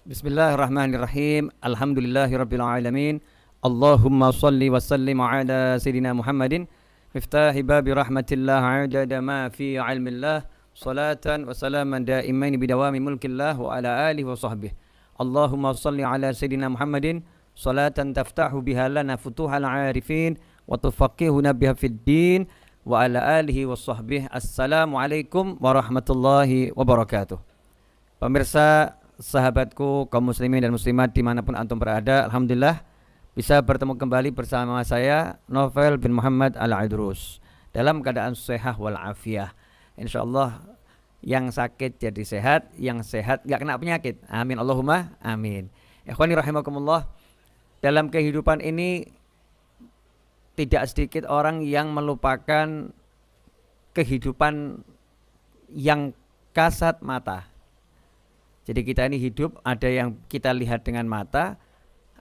Bismillahirrahmanirrahim. Alhamdulillahirabbil alamin. Allahumma shalli wa sallim ala sayidina Muhammadin miftahi babi rahmatillah adada ma fi ilmillah salatan wa salaman daimain bidawami mulkillah wa ala alihi wa sahbihi. Allahumma shalli ala sayidina Muhammadin salatan taftahu biha lana futuhal arifin wa tufaqihuna biha fid din wa ala alihi wa sahbihi. Assalamualaikum warahmatullahi wabarakatuh. Pemirsa, sahabatku, kaum muslimin dan muslimat dimanapun antum berada, alhamdulillah bisa bertemu kembali bersama saya Novel bin Muhammad Al-Idrus dalam keadaan sehat walafiat. InsyaAllah yang sakit jadi sehat, yang sehat gak kena penyakit. Amin Allahumma amin. Ikhwani rahimakumullah, dalam kehidupan ini tidak sedikit orang yang melupakan kehidupan yang kasat mata. Jadi kita ini hidup, ada yang kita lihat dengan mata,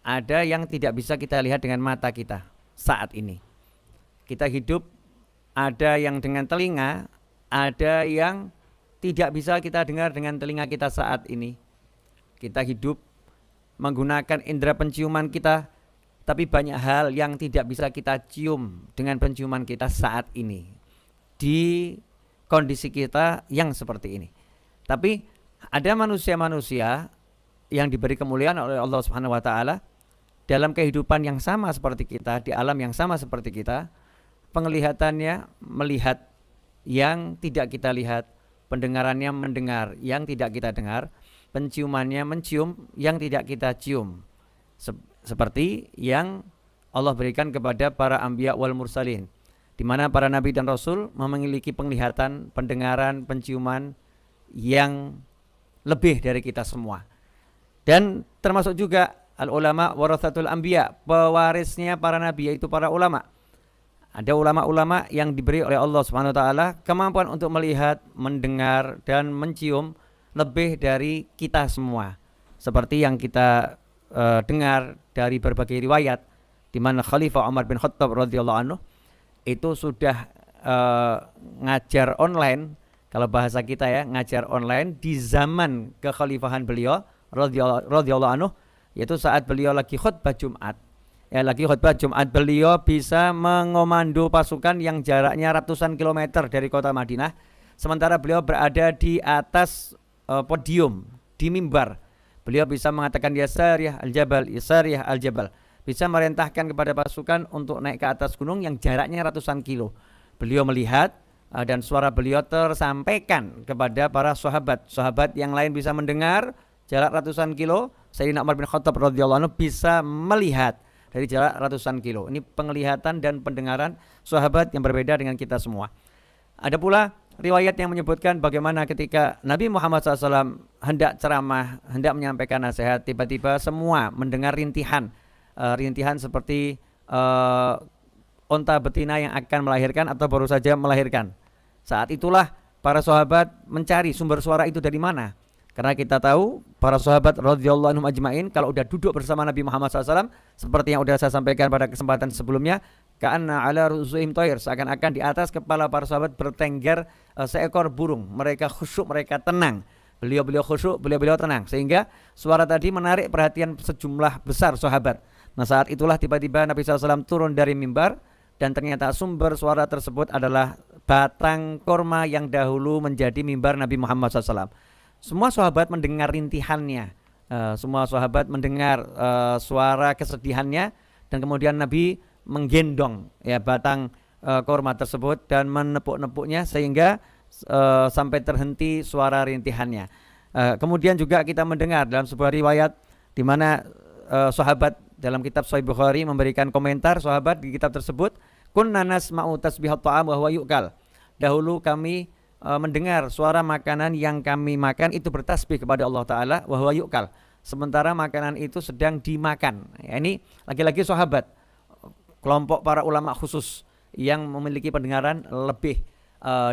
ada yang tidak bisa kita lihat dengan mata kita saat ini. Kita hidup, ada yang dengan telinga, ada yang tidak bisa kita dengar dengan telinga kita saat ini. Kita hidup menggunakan indera penciuman kita, tapi banyak hal yang tidak bisa kita cium dengan penciuman kita saat ini di kondisi kita yang seperti ini. Tapi ada manusia-manusia yang diberi kemuliaan oleh Allah Subhanahu wa taala dalam kehidupan yang sama seperti kita, di alam yang sama seperti kita, penglihatannya melihat yang tidak kita lihat, pendengarannya mendengar yang tidak kita dengar, penciumannya mencium yang tidak kita cium. Seperti yang Allah berikan kepada para anbiya wal mursalin, di mana para nabi dan rasul memiliki penglihatan, pendengaran, penciuman yang lebih dari kita semua. Dan termasuk juga al-ulama warathatul anbiya, pewarisnya para nabi, yaitu para ulama. Ada ulama-ulama yang diberi oleh Allah Subhanahu wa taala kemampuan untuk melihat, mendengar dan mencium lebih dari kita semua. Seperti yang kita dengar dari berbagai riwayat, di mana Khalifah Umar bin Khattab radhiyallahu anhu itu sudah ngajar online. Kalau bahasa kita ya, ngajar online di zaman kekhalifahan beliau radhiyallahu anhu, yaitu saat beliau lagi khutbah Jumat. Ya, lagi khutbah Jumat beliau bisa mengomando pasukan yang jaraknya ratusan kilometer dari kota Madinah, sementara beliau berada di atas podium di mimbar. Beliau bisa mengatakan ya sariyah al-jabal, ya sariyah al-jabal. Bisa merintahkan kepada pasukan untuk naik ke atas gunung yang jaraknya ratusan kilo. Beliau melihat dan suara beliau tersampaikan kepada para sahabat. Sahabat yang lain bisa mendengar jarak ratusan kilo, Sayyidina Umar bin Khattab radhiyallahu anhu bisa melihat dari jarak ratusan kilo. Ini penglihatan dan pendengaran sahabat yang berbeda dengan kita semua. Ada pula riwayat yang menyebutkan bagaimana ketika Nabi Muhammad SAW hendak ceramah, hendak menyampaikan nasihat, tiba-tiba semua mendengar rintihan seperti onta betina yang akan melahirkan atau baru saja melahirkan. Saat itulah para sahabat mencari sumber suara itu dari mana. Karena kita tahu para sahabat radhiyallahu anhum ajmain kalau udah duduk bersama Nabi Muhammad SAW, seperti yang sudah saya sampaikan pada kesempatan sebelumnya, ka'anna ala ru'usihim thair, seakan-akan di atas kepala para sahabat bertengger seekor burung. Mereka khusyuk, mereka tenang. Beliau khusyuk, beliau tenang, sehingga suara tadi menarik perhatian sejumlah besar sahabat. Nah, saat itulah tiba-tiba Nabi SAW turun dari mimbar, dan ternyata sumber suara tersebut adalah batang korma yang dahulu menjadi mimbar Nabi Muhammad SAW. Semua sahabat mendengar rintihannya, semua sahabat mendengar suara kesedihannya, dan kemudian Nabi menggendong ya batang korma tersebut dan menepuk-nepuknya sehingga sampai terhenti suara rintihannya. Kemudian juga kita mendengar dalam sebuah riwayat di mana sahabat dalam kitab Sahih Bukhari memberikan komentar sahabat di kitab tersebut, kunna nasma'u tasbihat ta'am wa huwa yu'kal. Dahulu kami mendengar suara makanan yang kami makan itu bertasbih kepada Allah Ta'ala wa huwa yu'kal, sementara makanan itu sedang dimakan. Ya, ini lagi-lagi sahabat, kelompok para ulama khusus yang memiliki pendengaran lebih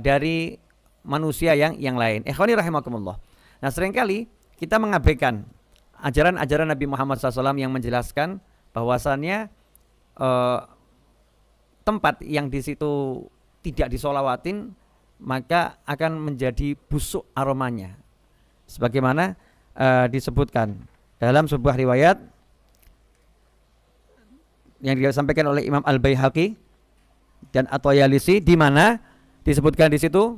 dari manusia yang lain. Ikhwani rahimakumullah. Nah, seringkali kita mengabaikan ajaran-ajaran Nabi Muhammad SAW yang menjelaskan bahwasannya tempat yang di situ tidak disolawatin maka akan menjadi busuk aromanya. Sebagaimana disebutkan dalam sebuah riwayat yang disampaikan oleh Imam Al-Baihaqi dan At-Tayalisi, di mana disebutkan di situ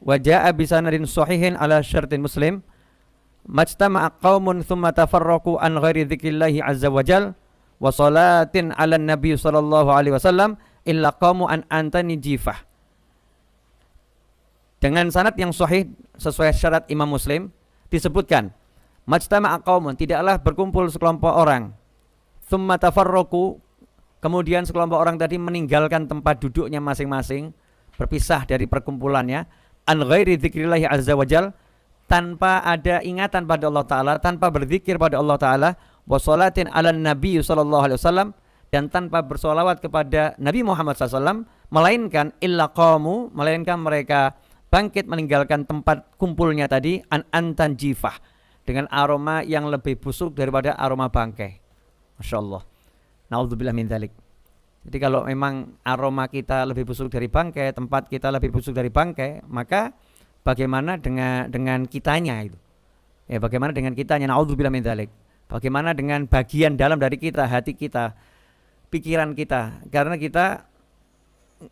wajaa bisanadin sahihin ala syartin Muslim majtama'a qaumun thumma tafarraqu an ghairi dzikrillahi azza wajal wa salatin ala nabi sallallahu alaihi wasallam illa qaumu an antani jifah. Dengan sanad yang sahih sesuai syarat Imam Muslim disebutkan majtama'a qaumun, tidaklah berkumpul sekelompok orang, thumma tafarraqu, kemudian sekelompok orang tadi meninggalkan tempat duduknya masing-masing, berpisah dari perkumpulannya, an ghairi dzikrillahi azza wajal, tanpa ada ingatan pada Allah Ta'ala, tanpa berzikir pada Allah Ta'ala, wa sholatin ala nabi sallallahu alaihi wasallam, dan tanpa bersolawat kepada Nabi Muhammad SAW, melainkan illa qaumu, melainkan mereka bangkit meninggalkan tempat kumpulnya tadi, an antan jifah, dengan aroma yang lebih busuk daripada aroma bangkai. Masya Allah. Na'udzubillah min dzalik. Jadi kalau memang aroma kita lebih busuk dari bangkai, tempat kita lebih busuk dari bangkai, maka bagaimana dengan kitanya itu? Ya, bagaimana dengan kitanya? Na'udzubillah min dzalik. Bagaimana dengan bagian dalam dari kita, hati kita, pikiran kita? Karena kita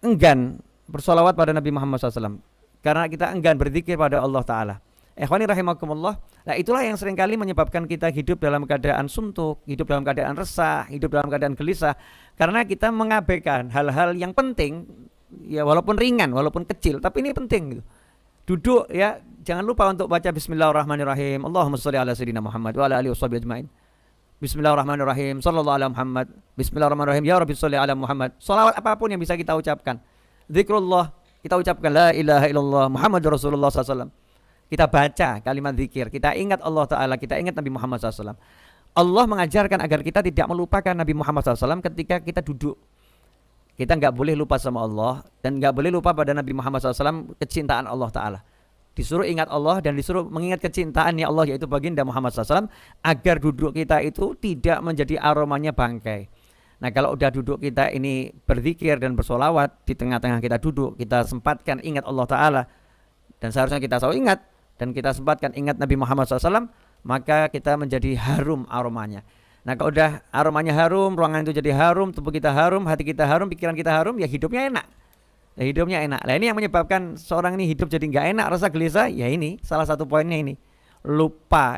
enggan bersolawat pada Nabi Muhammad SAW. Karena kita enggan berzikir pada Allah Ta'ala. Ikhwani rahimakumullah. Nah, itulah yang seringkali menyebabkan kita hidup dalam keadaan suntuk, hidup dalam keadaan resah, hidup dalam keadaan gelisah, karena kita mengabaikan hal-hal yang penting, ya walaupun ringan, walaupun kecil, tapi ini penting gitu. Duduk ya, jangan lupa untuk baca bismillahirrahmanirrahim. Allahumma shalli ala sayyidina Muhammad wa ala alihi washabihi ajmain. Bismillahirrahmanirrahim. Sallallahu ala Muhammad. Bismillahirrahmanirrahim. Ya Rabbi shalli ala Muhammad. Salawat apapun yang bisa kita ucapkan. Zikrullah, kita ucapkan la ilaha illallah Muhammadur Rasulullah SAW. Kita baca kalimat zikir, kita ingat Allah Ta'ala, kita ingat Nabi Muhammad SAW. Allah mengajarkan agar kita tidak melupakan Nabi Muhammad SAW ketika kita duduk. Kita nggak boleh lupa sama Allah dan nggak boleh lupa pada Nabi Muhammad SAW, kecintaan Allah Ta'ala. Disuruh ingat Allah dan disuruh mengingat kecintaannya Allah, yaitu baginda Muhammad SAW, agar duduk kita itu tidak menjadi aromanya bangkai. Nah, kalau udah duduk kita ini berzikir dan bersolawat, di tengah-tengah kita duduk, kita sempatkan ingat Allah Ta'ala, dan seharusnya kita selalu ingat, dan kita sempatkan ingat Nabi Muhammad SAW, maka kita menjadi harum aromanya. Nah, kalau udah aromanya harum, ruangan itu jadi harum, tubuh kita harum, hati kita harum, pikiran kita harum, ya hidupnya enak. Ya hidupnya enak. Nah, ini yang menyebabkan seorang ini hidup jadi nggak enak, rasa gelisah, ya ini salah satu poinnya ini. Lupa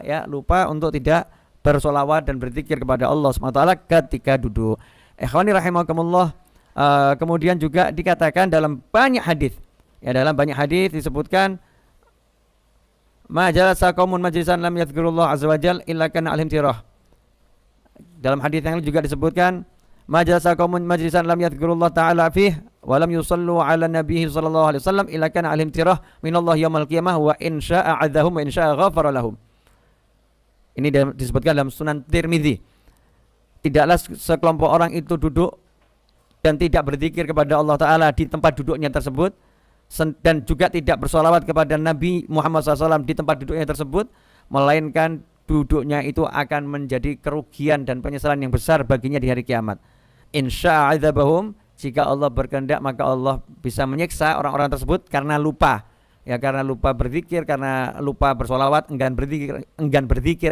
untuk tidak bersolawat dan berzikir kepada Allah SWT ketika duduk. Ikhwani rahimakumullah. Kemudian juga dikatakan dalam banyak hadis. Ya, dalam banyak hadis disebutkan ma jalasa qaumun majlisan lam yadhkurullah azza wajal illa kana alim tirah. Dalam hadis yang juga disebutkan ma jalasa qaumun majlisan lam yadhkurullah ta'ala fih wa lam yusallu ala nabihi sallallahu alaihi wasallam illa kana alim tirah minallah yaumil qiyamah wa in syaa'a 'adzahum wa in syaa'a ghafara lahum. Ini disebutkan dalam Sunan Tirmizi. Tidaklah sekelompok orang itu duduk dan tidak berzikir kepada Allah Ta'ala di tempat duduknya tersebut, dan juga tidak bersolawat kepada Nabi Muhammad SAW di tempat duduknya tersebut, melainkan duduknya itu akan menjadi kerugian dan penyesalan yang besar baginya di hari kiamat. Insya'adzabahum, jika Allah berkehendak maka Allah bisa menyiksa orang-orang tersebut karena lupa. Ya, karena lupa berzikir, karena lupa bersolawat, enggan berzikir,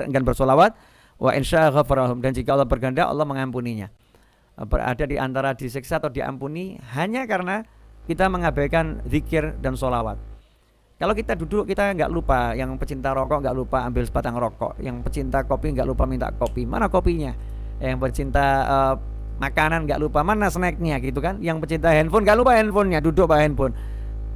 enggan bersolawat. Wa insya'adzabahum, dan jika Allah berkehendak Allah mengampuninya. Berada di antara disiksa atau diampuni hanya karena kita mengabaikan zikir dan solawat. Kalau kita duduk kita nggak lupa, yang pecinta rokok nggak lupa ambil sebatang rokok, yang pecinta kopi nggak lupa minta kopi, mana kopinya? Yang pecinta makanan nggak lupa mana snacknya gitu kan? Yang pecinta handphone nggak lupa handphonenya, duduk pakai handphone.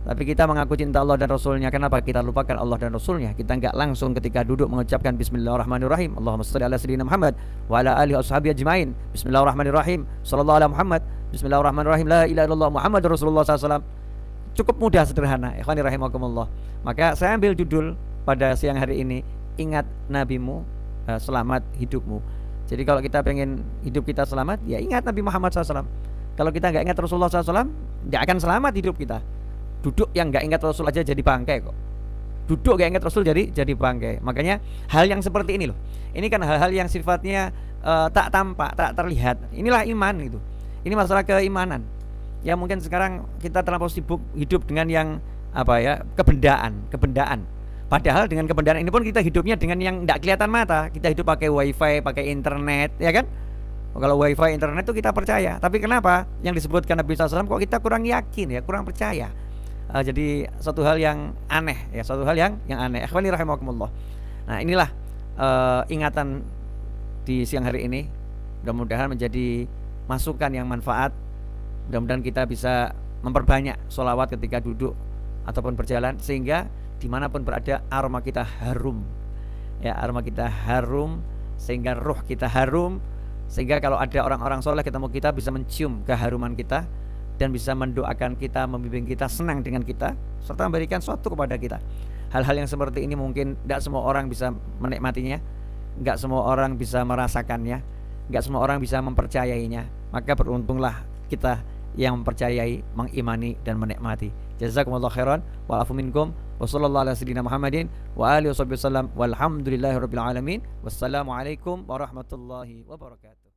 Tapi kita mengaku cinta Allah dan Rasulnya, kenapa kita lupakan Allah dan Rasulnya? Kita nggak langsung ketika duduk mengucapkan Bismillahirrahmanirrahim, Allahumma shalli ala sayyidina Muhammad wa ala alihi washabihi ajmain. Bismillahirrahmanirrahim, sallallahu ala Muhammad. Bismillahirrahmanirrahim, la ilaha illallah Muhammadur Rasulullah SAW. Cukup mudah, sederhana. Ikhwani rahimakumullah. Maka saya ambil judul pada siang hari ini, ingat nabimu, selamat hidupmu. Jadi kalau kita pengen hidup kita selamat, ya ingat Nabi Muhammad SAW. Kalau kita nggak ingat Rasulullah SAW, nggak akan selamat hidup kita. Duduk yang nggak ingat Rasul aja jadi bangkai kok. Duduk nggak ingat Rasul jadi bangkai. Makanya hal yang seperti ini loh. Ini kan hal-hal yang sifatnya tak tampak, tak terlihat. Inilah iman gitu. Ini masalah keimanan. Ya mungkin sekarang kita terlampau sibuk hidup dengan yang kebendaan. Padahal dengan kebenaran ini pun kita hidupnya dengan yang tidak kelihatan mata. Kita hidup pakai wifi, pakai internet, ya kan? Kalau wifi, internet itu kita percaya. Tapi kenapa yang disebutkan Nabi SAW kok kita kurang yakin ya, kurang percaya? Jadi suatu hal yang aneh ya, suatu hal yang aneh. Ikhwani rahimakumullah. Nah inilah ingatan di siang hari ini. Mudah-mudahan menjadi masukan yang manfaat. Mudah-mudahan kita bisa memperbanyak sholawat ketika duduk ataupun berjalan, sehingga dimanapun berada aroma kita harum ya, aroma kita harum, sehingga ruh kita harum, sehingga kalau ada orang-orang soleh ketemu kita bisa mencium keharuman kita dan bisa mendoakan kita, membimbing kita, senang dengan kita, serta memberikan sesuatu kepada kita. Hal-hal yang seperti ini mungkin tidak semua orang bisa menikmatinya, tidak semua orang bisa merasakannya, tidak semua orang bisa mempercayainya. Maka beruntunglah kita yang mempercayai, mengimani dan menikmati. Jazakumullah khairan wa afu minkum wa sallallahu ala sayyidina Muhammadin wa alihi wasallam walhamdulillahirabbil alamin. Wassalamualaikum warahmatullahi wabarakatuh.